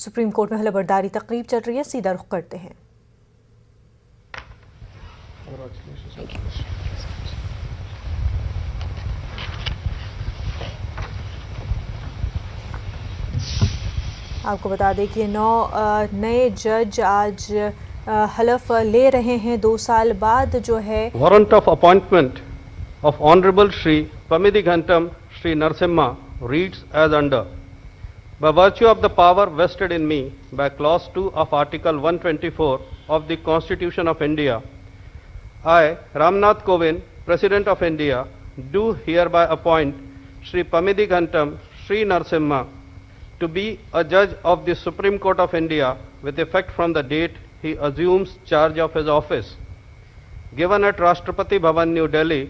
Supreme court में हलफबरदारी तकरीब चल रही है, सीधा रुख करते हैं। आपको बता दें कि 9 नए जज आज हलफ ले रहे हैं 2 साल बाद जो है। Warrant of appointment of Honorable Shri Pamidi Ghantam Shri Narasimha reads as under. By virtue of the power vested in me by Clause 2 of Article 124 of the Constitution of India, I, Ramnath Kovind, President of India, do hereby appoint Shri Pamidi Ghantam Shri Narasimha to be a judge of the Supreme Court of India with effect from the date he assumes charge of his office. Given at Rashtrapati Bhavan, New Delhi,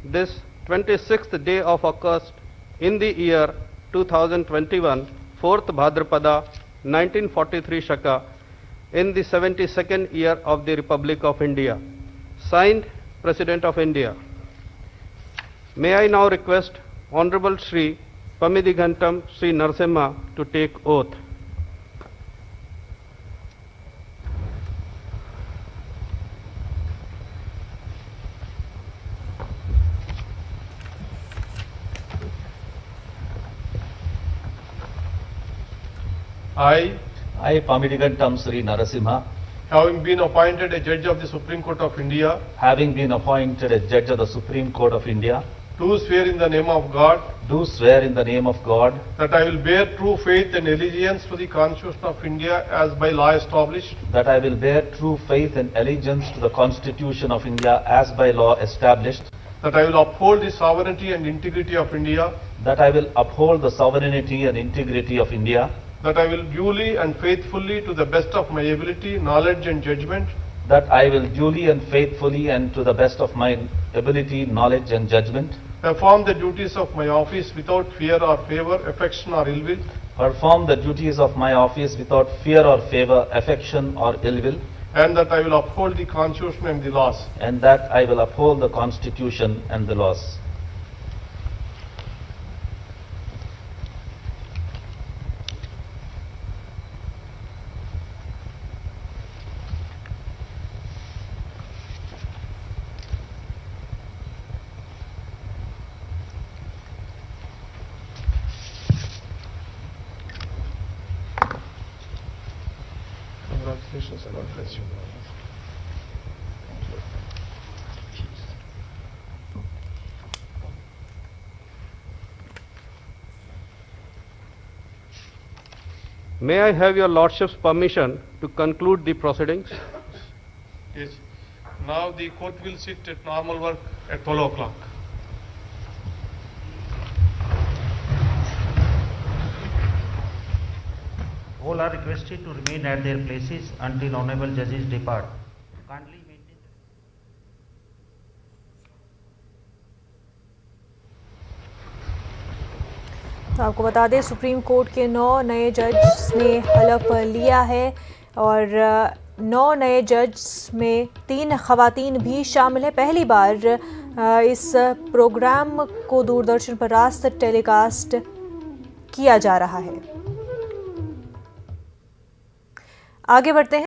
this 26th day of August in the year 2021, 4th Bhadrapada 1943 Shaka, in the 72nd year of the Republic of India. Signed, President of India. May I now request Honorable Shri Pamidi Ghantam Shri Narasimha to take oath. I, Pamidi Ghantam Shri Narasimha, having been appointed a judge of the Supreme Court of India, having been appointed a judge of the Supreme Court of India, do swear in the name of God do swear in the name of God that I will bear true faith and allegiance to the Constitution of India as by law established, that I will bear true faith and allegiance to the Constitution of India as by law established, that I will uphold the sovereignty and integrity of India, that I will uphold the sovereignty and integrity of India, that I will duly and faithfully to the best of my ability, knowledge and judgment, that I will duly and faithfully and to the best of my ability, knowledge and judgment, perform the duties of my office without fear or favor, affection or ill will, perform the duties of my office without fear or favor, affection or ill will, and that I will uphold the Constitution and the laws. and that I will uphold the Constitution and the laws. Congratulations and God bless you. May I have your Lordship's permission to conclude the proceedings? Yes. Now the court will sit at normal work at 12 o'clock. All are requested to remain at their places until honorable judges depart. Kindly maintain. तो आपको बता दें supreme court के 9 नए जज ने हलफ लिया है और 9 नए जज में 3 खवातीन भी शामिल हैं। पहली बार इस प्रोग्राम को दूरदर्शन पर रास्त टेलीकास्ट किया जा रहा है। आगे बढ़ते हैं।